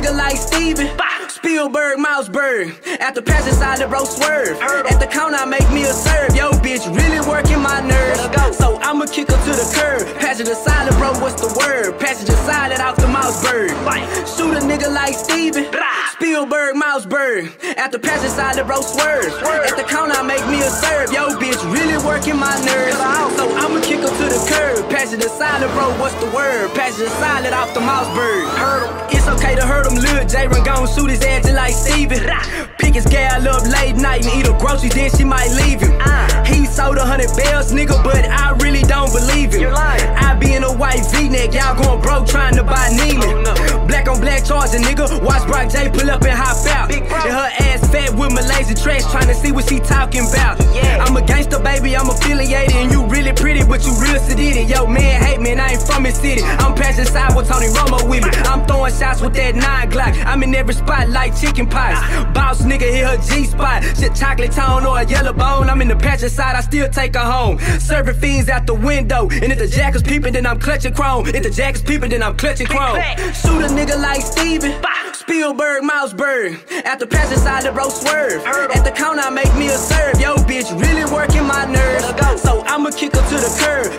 nigga like Steven. Spielberg, Mouseberg. At the passing side, the bro swerve. At the corner, I make me a serve. Yo, bitch, really working my nerves. So I'ma kick her to the curb. Passenger side, bro, what's the word? Passenger side, it off the Mouseberg. Shoot a nigga like Steven. Spielberg, Mouseberg. At the passenger side, the bro swerve. At the corner, I make me a serve. Yo, bitch, really working my nerves. So I'ma kick her to the curb. Passenger side, bro, what's the word? Passenger side, it off the Mouseberg. It's okay to hurt him, Lil Jayron gon' shoot his ass just like Steven. Pick his gal up late night and eat her groceries, then she might leave him. He sold 100 bells, nigga, but I really don't believe him. I be in a white V-neck, y'all going broke trying to buy Neiman. Black on black charging, nigga. Watch Brock J pull up and hop out. And her ass fat with Malaysian trash, trying to see what she talking about. I'm a gangster, baby, I'm affiliated, and you really pretty, but you real sedated. Yo, man, hate me, and I ain't from his city. I'm passing side with Tony Romo with me. I'm throwing shots with that 9 Glock. I'm in every spot like chicken pies. Boss nigga hit her G-spot. Shit chocolate tone or a yellow bone. I'm in the passenger side, I still take her home. Serving fiends out the window. And if the jack is peeping, then I'm clutching chrome. If the jack is peeping, then I'm clutching chrome. Shoot a nigga like Steven. Spielberg, Mouseberg. At the passenger side, the bro swerve. At the corner, I make me a serve. Yo, bitch, really working my nerves. So I'ma kick her to the curb.